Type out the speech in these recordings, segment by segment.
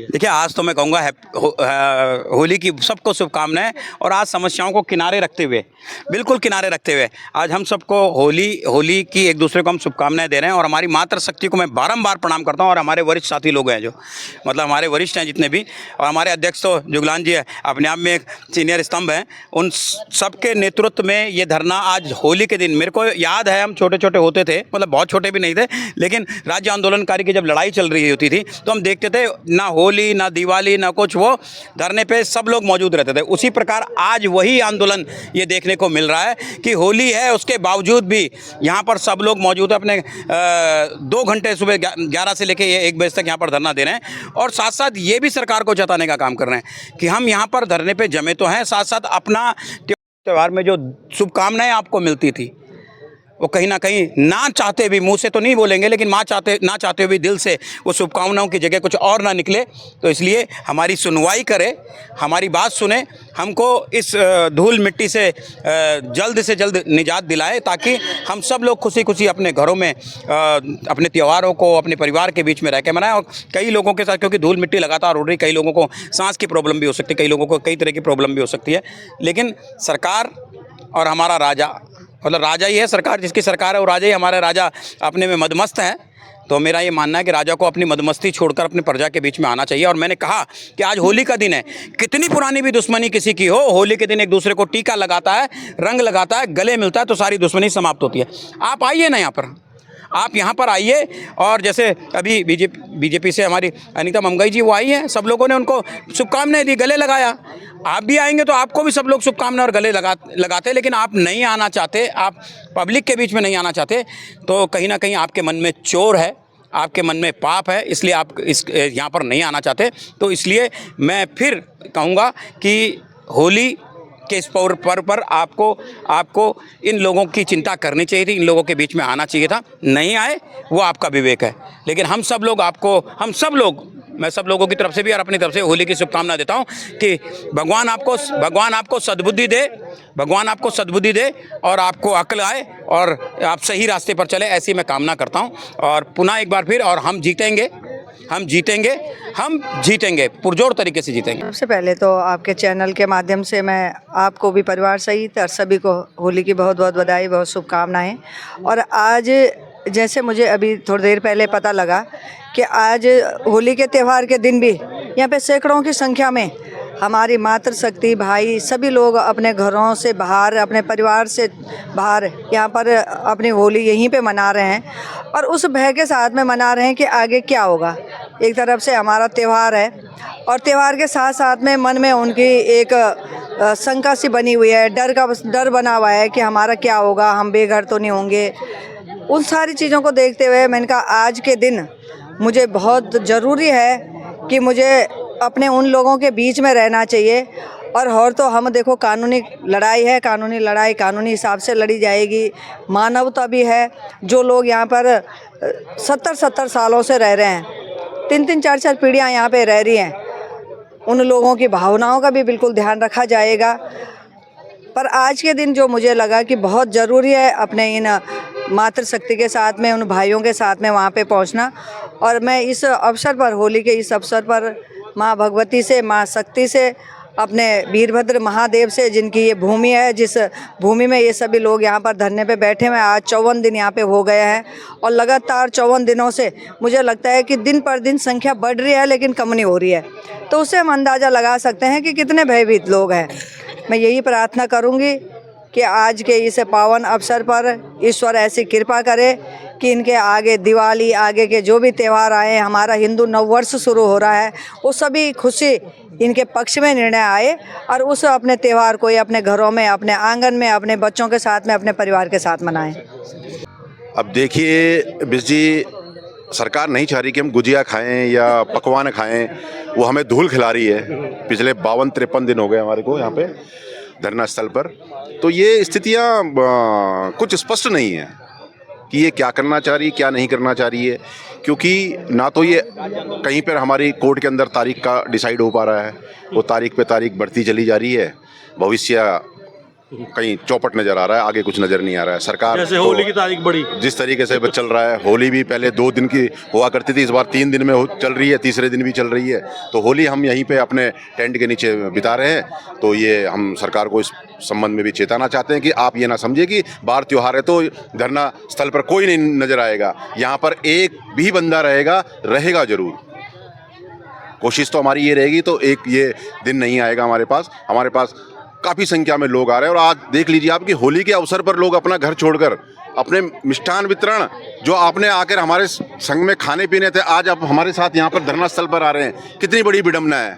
देखिए, आज तो मैं कहूँगा होली की सबको शुभकामनाएं। और आज समस्याओं को किनारे रखते हुए, बिल्कुल किनारे रखते हुए, आज हम सबको होली की एक दूसरे को हम शुभकामनाएं दे रहे हैं। और हमारी मातृशक्ति को मैं बारंबार प्रणाम करता हूं। और हमारे वरिष्ठ साथी लोग हैं, जो मतलब हमारे वरिष्ठ हैं जितने भी, और हमारे अध्यक्ष तो जुगलान जी है, अपने आप में एक सीनियर स्तंभ हैं। उन सबके नेतृत्व में ये धरना आज होली के दिन, मेरे को याद है हम छोटे छोटे होते थे, मतलब बहुत छोटे भी नहीं थे, लेकिन राज्य आंदोलनकारी की जब लड़ाई चल रही होती थी तो हम देखते थे, ना होली ना दिवाली ना कुछ, वो धरने पे सब लोग मौजूद रहते थे। उसी प्रकार आज वही आंदोलन ये देखने को मिल रहा है कि होली है, उसके बावजूद भी यहाँ पर सब लोग मौजूद है। अपने 2 घंटे सुबह 11 से लेकर 1 बजे तक यहाँ पर धरना दे रहे हैं। और साथ साथ ये भी सरकार को जताने का काम कर रहे हैं कि हम यहाँ पर धरने पे जमे तो हैं, साथ साथ अपना त्यौहार में जो शुभकामनाएं आपको मिलती थी, वो कहीं ना कहीं ना चाहते भी, मुंह से तो नहीं बोलेंगे, लेकिन ना चाहते हुए दिल से वो शुभकामनाओं की जगह कुछ और ना निकले। तो इसलिए हमारी सुनवाई करे, हमारी बात सुने, हमको इस धूल मिट्टी से जल्द निजात दिलाए, ताकि हम सब लोग खुशी खुशी अपने घरों में अपने त्योहारों को अपने परिवार के बीच में रह के मनाएं। और कई लोगों के साथ, क्योंकि धूल मिट्टी लगातार उड़ रही, कई लोगों को सांस की प्रॉब्लम भी हो सकती है, कई लोगों को कई तरह की प्रॉब्लम भी हो सकती है। लेकिन सरकार और हमारा राजा, मतलब राजा ही है सरकार, जिसकी सरकार है वो राजा ही, हमारे राजा अपने में मदमस्त हैं। तो मेरा ये मानना है कि राजा को अपनी मदमस्ती छोड़कर अपनी प्रजा के बीच में आना चाहिए। और मैंने कहा कि आज होली का दिन है, कितनी पुरानी भी दुश्मनी किसी की हो, होली के दिन एक दूसरे को टीका लगाता है, रंग लगाता है, गले मिलता है, तो सारी दुश्मनी समाप्त होती है। आप आइए ना यहाँ पर, आप यहाँ पर आइए। और जैसे अभी बीजेपी से हमारी अनीता मंगई जी वो आई हैं, सब लोगों ने उनको शुभकामनाएं दी, गले लगाया। आप भी आएंगे तो आपको भी सब लोग शुभकामनाएं और गले लगाते, लेकिन आप नहीं आना चाहते, आप पब्लिक के बीच में नहीं आना चाहते, तो कहीं ना कहीं आपके मन में चोर है, आपके मन में पाप है, इसलिए आप यहाँ पर नहीं आना चाहते। तो इसलिए मैं फिर कहूँगा कि होली के इस पर्व पर आपको इन लोगों की चिंता करनी चाहिए थी, इन लोगों के बीच में आना चाहिए था। नहीं आए वो आपका विवेक है, लेकिन हम सब लोग मैं सब लोगों की तरफ से भी और अपनी तरफ से होली की शुभकामना देता हूं कि भगवान आपको सद्बुद्धि दे, भगवान आपको सद्बुद्धि दे और आपको अक्ल आए और आप सही रास्ते पर चले, ऐसी मैं कामना करता हूं। और पुनः एक बार फिर, और हम जीतेंगे, पुरजोर तरीके से जीतेंगे। सबसे पहले तो आपके चैनल के माध्यम से मैं आपको भी परिवार सहित और सभी को होली की बहुत बहुत बधाई, बहुत शुभकामनाएं। और आज जैसे मुझे अभी थोड़ी देर पहले पता लगा कि आज होली के त्यौहार के दिन भी यहाँ पे सैकड़ों की संख्या में हमारी मातृशक्ति भाई सभी लोग अपने घरों से बाहर, अपने परिवार से बाहर यहाँ पर अपनी होली यहीं पे मना रहे हैं। और उस भय के साथ में मना रहे हैं कि आगे क्या होगा। एक तरफ से हमारा त्यौहार है और त्यौहार के साथ साथ में मन में उनकी एक शंका सी बनी हुई है, डर बना हुआ है कि हमारा क्या होगा, हम बेघर तो नहीं होंगे। उन सारी चीज़ों को देखते हुए मैंने कहा आज के दिन मुझे बहुत ज़रूरी है कि मुझे अपने उन लोगों के बीच में रहना चाहिए। और तो हम देखो, कानूनी लड़ाई है, कानूनी लड़ाई कानूनी हिसाब से लड़ी जाएगी। मानवता भी है। जो लोग यहाँ पर 70 सालों से रह रहे हैं, 3 4 पीढ़ियाँ यहाँ पे रह रही हैं, उन लोगों की भावनाओं का भी बिल्कुल ध्यान रखा जाएगा। पर आज के दिन जो मुझे लगा कि बहुत ज़रूरी है अपने इन मातृशक्ति के साथ में, उन भाइयों के साथ में वहाँ पे पहुँचना। और मैं इस अवसर पर, होली के इस अवसर पर माँ भगवती से, माँ शक्ति से, अपने वीरभद्र महादेव से, जिनकी ये भूमि है, जिस भूमि में ये सभी लोग यहाँ पर धरने पे बैठे हुए हैं, आज 54 दिन यहाँ पे हो गए हैं। और लगातार 54 दिनों से मुझे लगता है कि दिन पर दिन संख्या बढ़ रही है, लेकिन कम नहीं हो रही है। तो उससे हम अंदाज़ा लगा सकते हैं कि कितने भयभीत लोग हैं। मैं यही प्रार्थना करूँगी कि आज के इस पावन अवसर पर ईश्वर ऐसी कृपा करे कि इनके आगे दिवाली, आगे के जो भी त्यौहार आए, हमारा हिंदू नववर्ष शुरू हो रहा है, वो सभी खुशी इनके पक्ष में निर्णय आए और उस अपने त्यौहार को ये अपने घरों में, अपने आंगन में, अपने बच्चों के साथ में, अपने परिवार के साथ मनाएं। अब देखिए बिश जी, सरकार नहीं चाह रही कि हम गुजिया खाएं या पकवान खाएं, वो हमें धूल खिला रही है। पिछले 52-53 दिन हो गए हमारे को यहाँ पे धरना स्थल पर। तो ये स्थितियाँ कुछ स्पष्ट नहीं है कि ये क्या करना चाह रही है, क्या नहीं करना चाह रही है, क्योंकि ना तो ये कहीं पर हमारी कोर्ट के अंदर तारीख का डिसाइड हो पा रहा है, वो तारीख पे तारीख बढ़ती चली जा रही है। भविष्य कहीं चौपट नज़र आ रहा है, आगे कुछ नज़र नहीं आ रहा है। सरकार जैसे तो होली की तारीख बढ़ी, जिस तरीके से चल रहा है, होली भी पहले 2 दिन की हुआ करती थी, इस बार 3 दिन में चल रही है, तीसरे दिन भी चल रही है। तो होली हम यहीं पे अपने टेंट के नीचे बिता रहे हैं। तो ये हम सरकार को इस संबंध में भी चेताना चाहते हैं कि आप ये ना समझिए कि बाहर त्योहार है तो धरना स्थल पर कोई नहीं नज़र आएगा। यहाँ पर एक भी बंदा रहेगा ज़रूर। कोशिश तो हमारी ये रहेगी। तो एक ये दिन नहीं आएगा हमारे पास काफ़ी संख्या में लोग आ रहे हैं। और आज देख लीजिए आप कि होली के अवसर पर लोग अपना घर छोड़कर अपने मिष्ठान वितरण जो आपने आकर हमारे संग में खाने पीने थे, आज आप हमारे साथ यहाँ पर धरना स्थल पर आ रहे हैं। कितनी बड़ी विडम्बना है।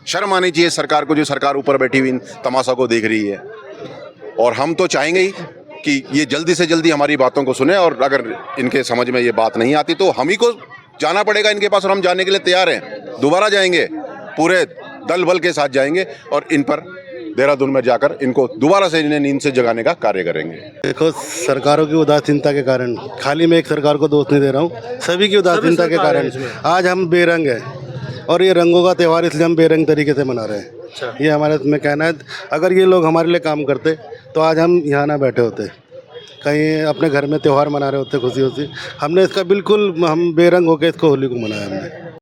शर्म आनी चाहिए सरकार को, जो सरकार ऊपर बैठी हुई इन तमाशा को देख रही है। और हम तो चाहेंगे ही कि ये जल्दी से जल्दी हमारी बातों को सुने, और अगर इनके समझ में ये बात नहीं आती तो हम ही को जाना पड़ेगा इनके पास, और हम जाने के लिए तैयार हैं। दोबारा जाएंगे, पूरे दल बल के साथ जाएंगे और इन पर देहरादून में जाकर इनको दोबारा से इन्हें नींद से जगाने का कार्य करेंगे। देखो, सरकारों की उदासीनता के कारण, खाली मैं एक सरकार को दोष नहीं दे रहा हूँ, सभी की उदासीनता के कारण आज हम बेरंग हैं। और ये रंगों का त्यौहार इसलिए हम बेरंग तरीके से मना रहे हैं। ये हमारे में कहना है। अगर ये लोग हमारे लिए काम करते तो आज हम यहाँ ना बैठे होते, कहीं अपने घर में त्यौहार मना रहे होते खुशी खुशी। हमने इसका बिल्कुल हम बेरंग होकर इसको होली को मनाया हमने।